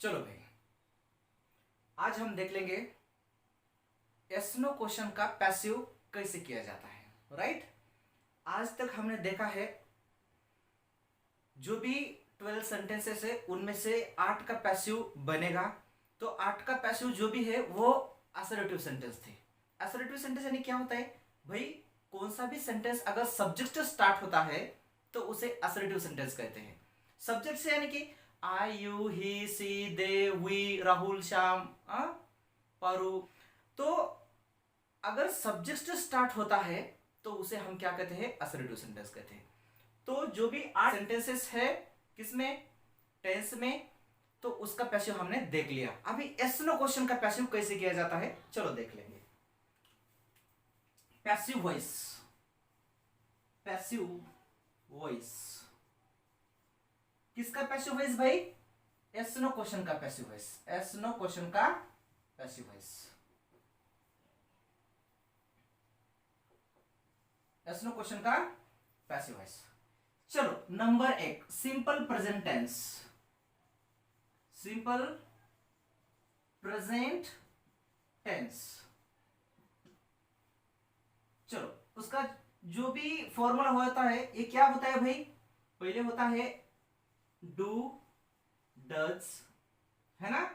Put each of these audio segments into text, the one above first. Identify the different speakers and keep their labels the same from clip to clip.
Speaker 1: चलो भाई, आज हम देख लेंगे यस नो क्वेश्चन का पैसिव कैसे किया जाता है। राइट, आज तक हमने देखा है जो भी 12 सेंटेंसेस है उनमें से 8 का पैसिव बनेगा। तो 8 का पैसिव जो भी है वो असर्टिव सेंटेंस थे। असर्टिव सेंटेंस यानी क्या होता है भाई, कौन सा भी सेंटेंस अगर सब्जेक्ट से स्टार्ट होता है तो उसे असर्टिव सेंटेंस कहते हैं। सब्जेक्ट से यानी कि I, you, he, she, they, we, Rahul, Shyam, Paru. तो अगर सब्जेक्ट से स्टार्ट होता है तो उसे हम क्या कहते हैं, असर्टिव सेंटेंस कहते हैं। तो जो भी 8 सेंटेंसेस है किसमें, टेंस में, तो उसका पैसिव हमने देख लिया। अभी यस नो क्वेश्चन का पैसिव कैसे किया जाता है चलो देख लेंगे। पैसिव वॉइस, पैसिव वॉइस किसका पैसिव वॉइस भाई, यस नो क्वेश्चन का passive voice, yes no question का passive voice, yes no question का पैसिव वॉइस। चलो number 1 simple present tense, simple present tense. चलो उसका जो भी फॉर्मूला होता है ये क्या होता है भाई, पहले होता है डू, डज, है ना,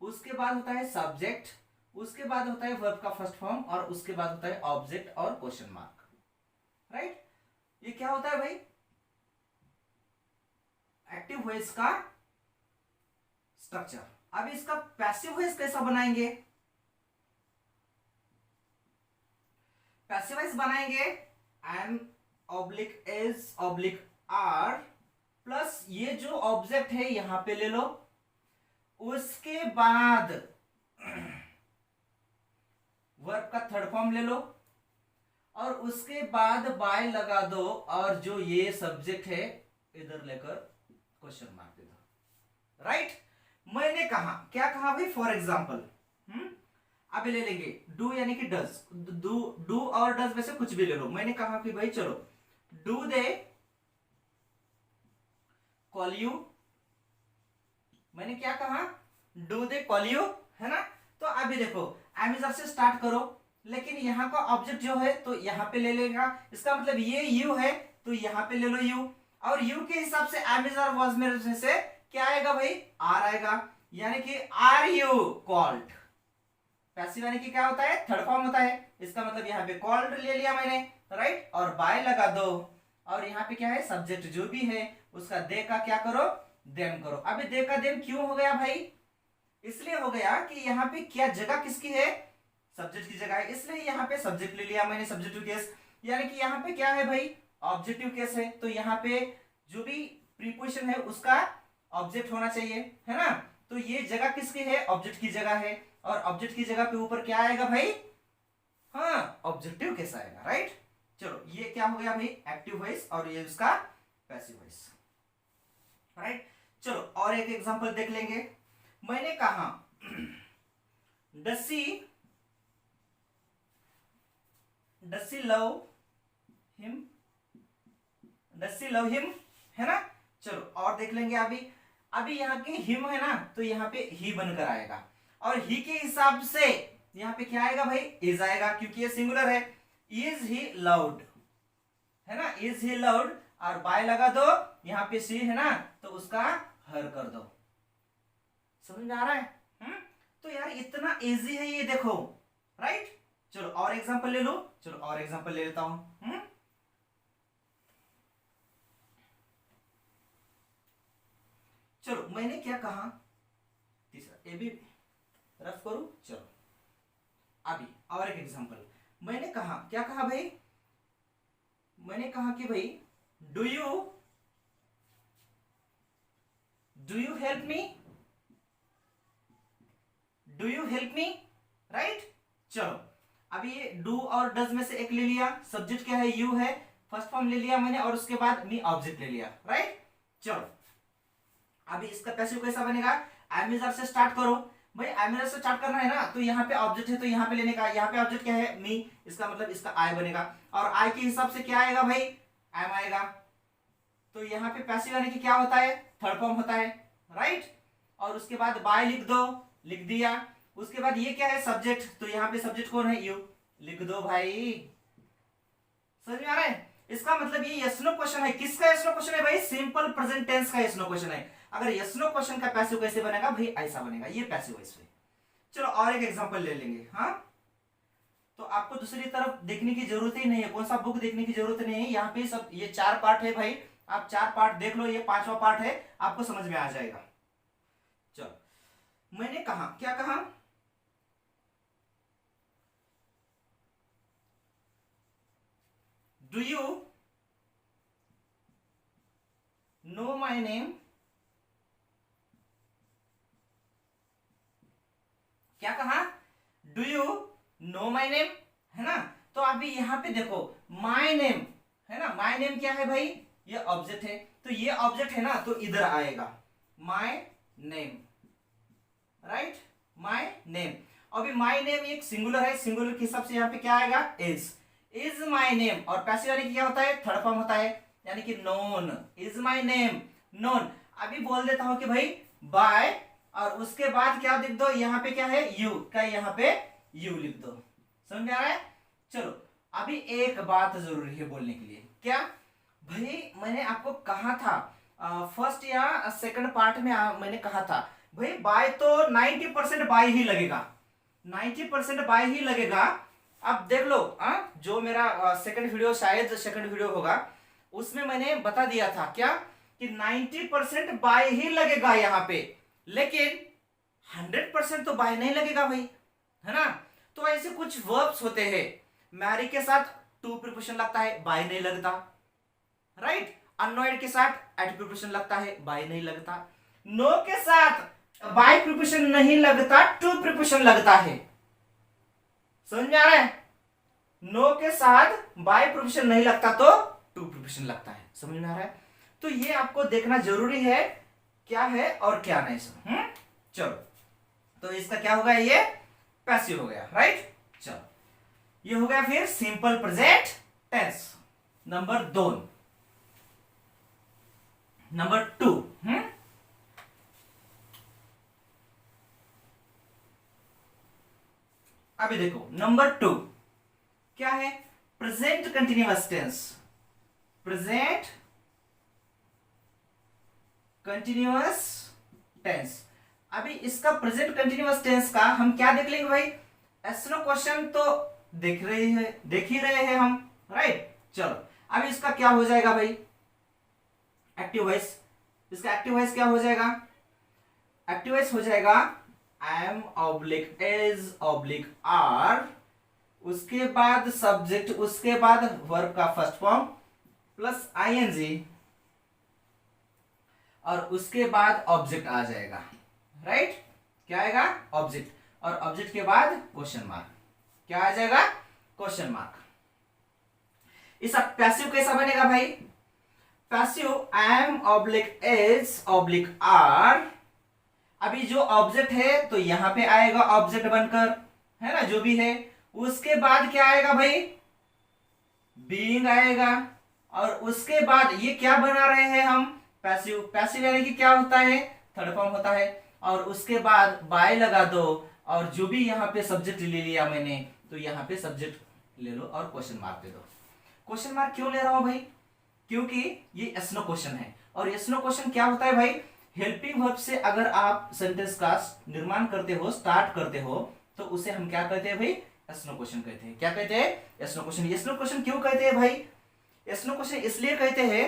Speaker 1: उसके बाद होता है सब्जेक्ट, उसके बाद होता है वर्ब का फर्स्ट फॉर्म और उसके बाद होता है ऑब्जेक्ट और क्वेश्चन मार्क। राइट, ये क्या होता है भाई, एक्टिव वॉइस का स्ट्रक्चर। अब इसका पैसिव वॉइस कैसा बनाएंगे, पैसिव वॉइस बनाएंगे am oblique is oblique are plus ये जो ऑब्जेक्ट है यहां पे ले लो, उसके बाद वर्ब का थर्ड फॉर्म ले लो और उसके बाद बाय लगा दो और जो ये सब्जेक्ट है इधर लेकर क्वेश्चन मार्क दे दो। राइट, मैंने कहा क्या कहा भाई, फॉर एग्जाम्पल अभी ले लेंगे डू यानी कि डज, डू और डज में से कुछ भी ले लो। मैंने कहा कि भाई चलो डू दे कॉल यू, मैंने क्या कहा, डू दे कॉल यू, है ना। तो अभी देखो एमिजर से स्टार्ट करो, लेकिन यहाँ का ऑब्जेक्ट जो है तो यहाँ पे ले लेगा, इसका मतलब ये यू है तो यहाँ पे ले लो यू, और यू के हिसाब से एमिजर वाज में से क्या आएगा भाई, आर आएगा, यानी कि आर यू कॉल्ड। पैसिव यानी कि क्या होता है, थर्ड फॉर्म होता है, इसका मतलब यहाँ पे कॉल्ड ले लिया मैंने, राइट, और बाय लगा दो और यहाँ पे क्या है सब्जेक्ट जो भी है उसका दे का क्या करो, देम करो। अभी दे का देम क्यों हो गया भाई, इसलिए हो गया कि यहाँ पे क्या जगह किसकी है, सब्जेक्ट की जगह है, इसलिए यहाँ पे सब्जेक्ट ले लिया मैंने, सब्जेक्टिव केस, यानी कि यहाँ पे क्या है भाई, ऑब्जेक्टिव केस है, तो यहाँ पे जो भी प्रीपोजिशन है उसका ऑब्जेक्ट होना चाहिए, है ना। तो ये जगह किसकी है, ऑब्जेक्ट की जगह है, और ऑब्जेक्ट की जगह पे ऊपर क्या आएगा भाई, हाँ ऑब्जेक्टिव केस आएगा। राइट, चलो ये क्या हो गया भाई, एक्टिव वॉइस और ये उसका पैसिव वॉइस। राइट, चलो और एक एग्जांपल देख लेंगे। मैंने कहा डसी लव हिम, डसी लव हिम, है ना। चलो और देख लेंगे अभी यहाँ के हिम है ना, तो यहाँ पे ही बनकर आएगा, और ही के हिसाब से यहाँ पे क्या आएगा भाई, इज आएगा, क्योंकि ये सिंगुलर है। इज ही लाउड, है ना, इज ही लाउड, और बाय लगा दो, यहाँ पे सी है ना तो उसका हर कर दो। समझ में आ रहा है, तो यार इतना इजी है ये, देखो। राइट, चलो और एग्जांपल ले लो, चलो और एग्जांपल ले लेता हूं। चलो मैंने क्या कहा, तीसरा ये भी रफ करूं, चलो अभी और एक एग्जांपल। मैंने कहा क्या कहा भाई, मैंने कहा कि भाई do you help me, do you help me, right. चलो अभी ये डू और डज में से एक ले लिया, सब्जेक्ट क्या है, यू है, फर्स्ट फॉर्म ले लिया मैंने, और उसके बाद मी ऑब्जेक्ट ले लिया। राइट, चलो अभी इसका पैसिव कैसा बनेगा, एमिजर से स्टार्ट करो भाई, एमिजर से स्टार्ट करना है ना, तो यहाँ पे ऑब्जेक्ट है तो यहाँ पे लेने का, यहाँ पे ऑब्जेक्ट क्या है, मी, इसका मतलब इसका आई बनेगा, और आई के हिसाब से क्या आएगा भाई, एम आएगा। तो यहाँ पे पैसिव यानी कि क्या होता है, थर्ड फॉर्म होता है। राइट, और उसके बाद बाय लिख दो, लिख दिया। उसके बाद ये क्या है, सब्जेक्ट, तो यहाँ पे सब्जेक्ट कौन है, यू, लिख दो भाई। समझ में आ रहा है? इसका मतलब ये यस नो क्वेश्चन है। किसका यस नो क्वेश्चन है भाई, सिंपल प्रेजेंट टेंस का यस नो क्वेश्चन है। अगर यस नो क्वेश्चन का पैसिव कैसे बनेगा भाई, ऐसा बनेगा, ये पैसिव वॉइस है। चलो और एक एग्जांपल ले लेंगे। हाँ, तो आपको दूसरी तरफ देखने की जरूरत ही नहीं है, कौन सा बुक देखने की जरूरत नहीं है, यहाँ पे सब ये 4 पार्ट है भाई, आप 4 पार्ट देख लो, ये 5वां पार्ट है, आपको समझ में आ जाएगा। चलो, मैंने कहा, क्या कहा, do you know my name, क्या कहा, do you know my name, है ना। तो अभी यहां पे देखो माई नेम है ना, माई नेम क्या है भाई, ये ऑब्जेक्ट है, तो ये ऑब्जेक्ट है ना, तो इधर आएगा my name, right, my name. अभी माई नेम एक सिंगुलर है, सिंगुलर के हिसाब से यहाँ पे क्या आएगा, इज माई नेम, और पैसिव यानी कि क्या होता है, थर्ड फॉर्म होता है, यानी कि known, is my name, known. अभी बोल देता हूं कि भाई बाय, और उसके बाद क्या लिख दो, यहाँ पे क्या है, यू का, यहाँ पे यू लिख दो। समझ में आ रहा है? चलो, अभी एक बात जरूरी है बोलने के लिए, क्या भाई, मैंने आपको कहा था फर्स्ट या सेकंड पार्ट में मैंने कहा था भाई बाय तो 90% बाय ही लगेगा, 90% बाय ही लगेगा। अब देख लो, जो मेरा सेकंड वीडियो, शायद सेकंड वीडियो होगा, उसमें मैंने बता दिया था क्या, कि 90% बाय ही लगेगा यहाँ पे, लेकिन 100% तो बाय नहीं लगेगा भाई, है ना। तो ऐसे कुछ वर्ब्स होते हैं, मैरी के साथ टू प्रीपोजिशन लगता है, बाय नहीं लगता, राइट। अननोइड के साथ एट प्रीपोजिशन लगता है, बाय नहीं लगता। नो के साथ बाय प्रीपोजिशन नहीं लगता, टू प्रीपोजिशन लगता है। समझ में आ रहा है? नो के साथ बाय प्रीपोजिशन नहीं लगता, तो टू प्रीपोजिशन लगता है। समझ में आ रहा है? तो ये आपको देखना जरूरी है, क्या है और क्या नहीं सब। चलो, तो इसका क्या होगा, ये पैसिव हो गया, राइट। चलो, ये हो गया फिर simple present tense. Number 2, number 2, अभी देखो नंबर 2 क्या है, present continuous tense, present continuous tense. अभी इसका प्रेजेंट कंटिन्यूअस टेंस का हम क्या देख लेंगे भाई, एसनो क्वेश्चन तो देख ही रहे हैं हम, राइट। चलो, अभी इसका क्या हो जाएगा भाई, एक्टिव वॉइस। इसका एक्टिव वॉइस क्या हो जाएगा, एक्टिव वॉइस हो जाएगा am oblique is oblique are, उसके बाद सब्जेक्ट, उसके बाद वर्ब का फर्स्ट फॉर्म प्लस आईएनजी, और उसके बाद ऑब्जेक्ट आ जाएगा, राइट। क्या आएगा, ऑब्जेक्ट, और ऑब्जेक्ट के बाद क्वेश्चन मार्क। क्या आ जाएगा, क्वेश्चन मार्क। इस पैसिव कैसा बनेगा भाई, passive am oblique is oblique are. अभी जो ऑब्जेक्ट है तो यहां पे आएगा ऑब्जेक्ट बनकर, है ना, जो भी है। उसके बाद क्या आएगा भाई, बीइंग आएगा, और उसके बाद ये क्या बना रहे हैं हम, पैसिव। पैसिव यानी कि क्या होता है, थर्ड फॉर्म होता है, और उसके बाद बाय लगा दो, और जो भी यहाँ पे सब्जेक्ट ले लिया मैंने, तो यहाँ पे सब्जेक्ट ले लो और क्वेश्चन मार्क दे दो। क्वेश्चन मार्क क्यों ले रहा हूं भाई, क्योंकि ये यस-नो क्वेश्चन है, और यस-नो क्वेश्चन क्या होता है भाई, हेल्पिंग वर्ब से अगर आप सेंटेंस का निर्माण करते हो, स्टार्ट करते हो, तो उसे हम क्या कहते हैं भाई, यस-नो क्वेश्चन कहते हैं। क्या कहते हैं, यस-नो क्वेश्चन। यस-नो क्वेश्चन क्यों कहते हैं भाई, यस-नो क्वेश्चन इसलिए कहते हैं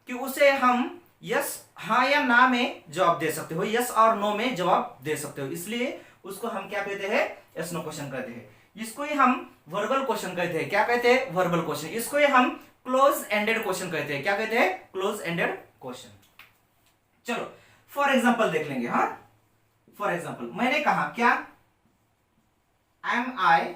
Speaker 1: कि उसे हम यस, हाँ या ना में जवाब दे सकते हो, यस और नो में जवाब दे सकते हो, इसलिए उसको हम क्या कहते हैं, यस नो क्वेश्चन कहते हैं। इसको ही हम वर्बल क्वेश्चन कहते हैं। क्या कहते हैं, वर्बल क्वेश्चन। इसको ही हम क्लोज एंडेड क्वेश्चन कहते हैं। क्या कहते हैं, क्लोज एंडेड क्वेश्चन। चलो फॉर एग्जाम्पल देख लेंगे। हाँ, फॉर एग्जाम्पल मैंने कहा क्या, am I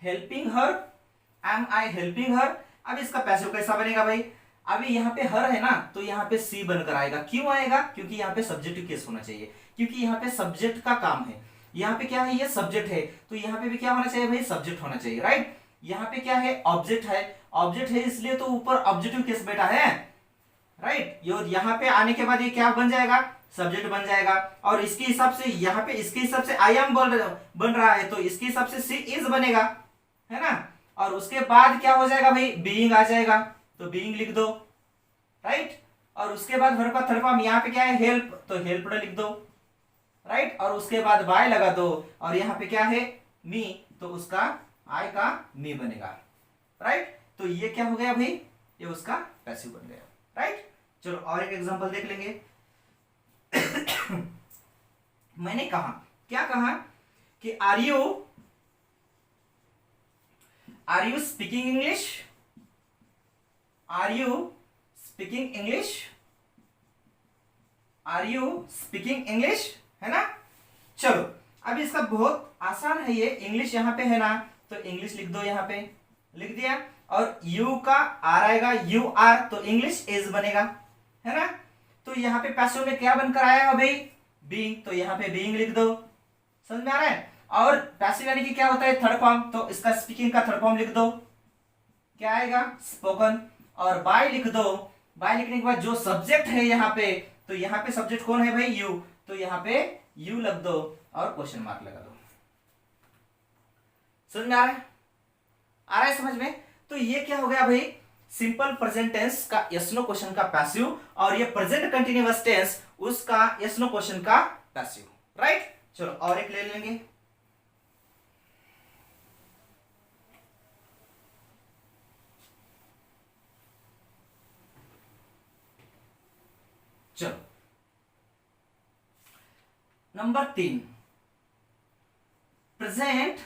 Speaker 1: helping her, am I helping her. अब इसका पैसिव कैसा बनेगा भाई, अभी यहाँ पे हर है ना, तो यहाँ पे सी बनकर आएगा। क्यों आएगा, क्योंकि यहाँ पे सब्जेक्ट केस होना चाहिए, क्योंकि यहाँ पे सब्जेक्ट का काम है। यहाँ पे क्या है, ये सब्जेक्ट है, तो यहाँ पे भी क्या होना चाहिए भाई, सब्जेक्ट होना चाहिए, राइट। यहाँ पे क्या है, ऑब्जेक्ट है, ऑब्जेक्ट है इसलिए तो ऊपर ऑब्जेक्टिव केस बैठा है, राइट। यहाँ पे आने के बाद ये क्या बन जाएगा, सब्जेक्ट बन जाएगा। और इसके हिसाब से यहाँ पे इसके हिसाब से आई एम बन रहा है, तो इसके हिसाब से सी इज बनेगा, है ना। और उसके बाद क्या हो जाएगा भाई, बीइंग आ जाएगा, तो बीइंग लिख दो, राइट। और उसके बाद वर्ब का थर्ड फॉर्म यहाँ पे क्या है, हेल्प, तो हेल्प्ड लिख दो, राइट। और उसके बाद बाय लगा दो, और यहाँ पे क्या है, मी, तो उसका आई का मी बनेगा, राइट। तो ये क्या हो गया भाई, ये उसका पैसिव बन गया, राइट। चलो और एक एग्जांपल देख लेंगे। मैंने कहा, क्या कहा कि are you speaking English, are you speaking English, are you speaking English, है ना। चलो अब इसका बहुत आसान है, ये इंग्लिश यहाँ पे है ना, तो इंग्लिश लिख दो, यहाँ पे लिख दिया। और यू का आर आएगा, यू आर, तो इंग्लिश इज बनेगा, है ना। तो यहाँ पे पैसिव में क्या बनकर आया है भाई, बीइंग, तो यहाँ पे बीइंग लिख दो, समझ में आ रहा है। और पैसिव यानी कि क्या होता है, थर्ड फॉर्म, तो इसका स्पीकिंग का थर्ड फॉर्म लिख दो, क्या आएगा, स्पोकन। और बाय लिख दो, बाय लिखने के बाद जो सब्जेक्ट है यहाँ पे, तो यहाँ पे सब्जेक्ट कौन है भाई, यू, तो यहाँ पे यू लग दो और क्वेश्चन मार्क लगा दो। समझ में आ रहा है, आ रहा है समझ में। तो ये क्या हो गया भाई, सिंपल प्रेजेंट टेंस का यस नो क्वेश्चन का पैसिव, और ये प्रेजेंट कंटिन्यूअस टेंस उसका यस नो क्वेश्चन का पैसिव, राइट। चलो और एक ले लेंगे। चलो number 3, present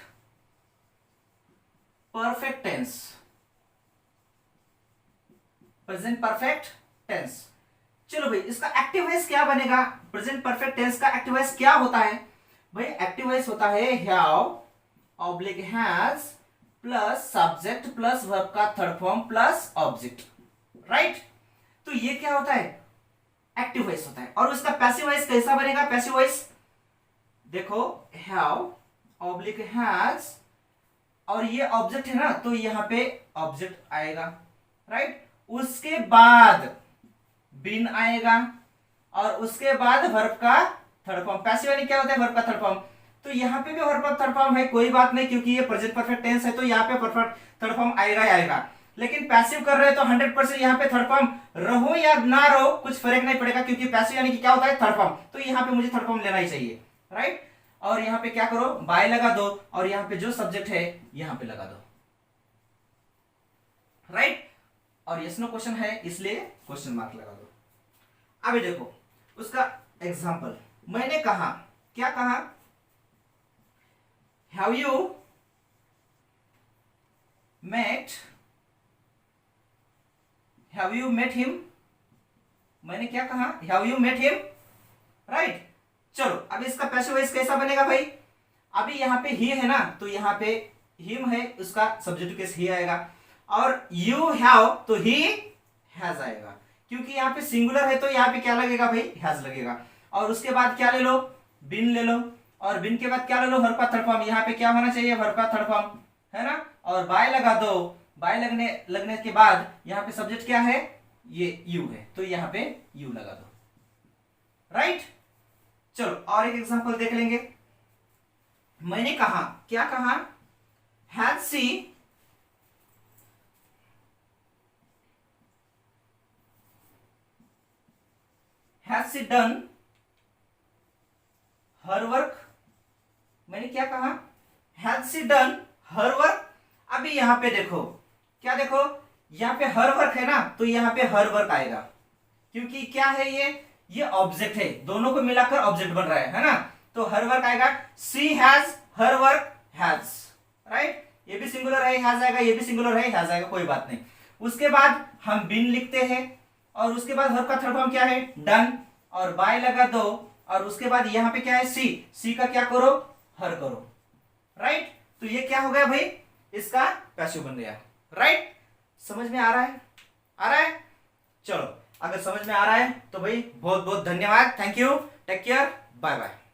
Speaker 1: perfect tense, present perfect tense. चलो भाई इसका एक्टिव वॉइस क्या बनेगा, प्रेजेंट परफेक्ट टेंस का एक्टिव वॉइस क्या होता है भाई, एक्टिव वॉइस होता है have oblique has plus subject plus verb का third form plus object, right. तो ये क्या होता है, एक्टिव वॉइस होता है। और उसका पैसिव वॉइस कैसा बनेगा, पैसिव वॉइस देखो, हैव ऑब्लिक हैज, और ये ऑब्जेक्ट है ना, तो यहां पे ऑब्जेक्ट आएगा, राइट। उसके बाद बिन आएगा, और उसके बाद वर्ब का थर्ड फॉर्म। पैसिव यानी क्या होता है, वर्ब का थर्ड फॉर्म, तो यहाँ पे भी वर्ब का थर्ड फॉर्म है, कोई बात नहीं, क्योंकि ये प्रेजेंट परफेक्ट टेंस है, तो यहाँ पे परफेक्ट थर्ड फॉर्म आएगा ही आएगा। लेकिन पैसिव कर रहे हैं तो 100% यहाँ पे थर्ड फॉर्म रहो या ना रहो कुछ फर्क नहीं पड़ेगा, क्योंकि पैसिव यानी कि क्या होता है, थर्ड फॉर्म, तो यहाँ पे मुझे थर्ड फॉर्म लेना ही चाहिए, राइट। और यहाँ पे क्या करो, बाय लगा दो, और यहाँ पे जो सब्जेक्ट है यहाँ पे लगा दो, राइट। और यस नो क्वेश्चन है इसलिए क्वेश्चन मार्क लगा दो। अभी देखो उसका एग्जाम्पल, मैंने कहा, क्या कहा, have you met, have you met him, मैंने क्या कहा, have you met him, right. चलो अब इसका पैसिव वॉइस कैसा बनेगा भाई, अभी यहाँ पे ही है ना, तो यहाँ पे हिम है, उसका सब्जेक्ट केस ही आएगा। और यू हैव, तो ही हैज आएगा, क्योंकि यहाँ पे सिंगुलर है, तो यहाँ पे क्या लगेगा भाई, हैज लगेगा। और उसके बाद क्या ले लो, बिन ले लो, और बिन के बाद क्या ले लो, वर्ब का थर्ड फॉर्म, यहाँ पे क्या होना चाहिए, वर्ब का थर्ड फॉर्म, है ना। और बाय लगा दो, बाय लगने के बाद यहाँ पे सब्जेक्ट क्या है, ये यू है, तो यहाँ पे यू लगा दो, राइट। चलो और एक एग्जांपल देख लेंगे। मैंने कहा, क्या कहा, has she done her work, मैंने क्या कहा, has she done her work. अभी यहां पे देखो, क्या देखो, यहां पे हर वर्क है ना, तो यहां पे हर वर्क आएगा, क्योंकि क्या है, ये ऑब्जेक्ट है, दोनों को मिलाकर ऑब्जेक्ट बन रहा है ना, तो हर वर्क आएगा। She has her work has, right. ये भी सिंगुलर है, हैज आएगा, ये भी सिंगुलर है, हैज आएगा, कोई बात नहीं। उसके बाद हम बिन लिखते हैं, और उसके बाद वर्ब का थर्ड फॉर्म क्या है, डन, और बाय लगा दो, और उसके बाद यहाँ पे क्या है, सी का क्या करो, हर करो, राइट। तो ये क्या हो गया भाई, इसका पैसिव बन गया, राइट। समझ में आ रहा है, आ रहा है। चलो अगर समझ में आ रहा है तो भाई बहुत बहुत धन्यवाद, thank you, take care, bye bye.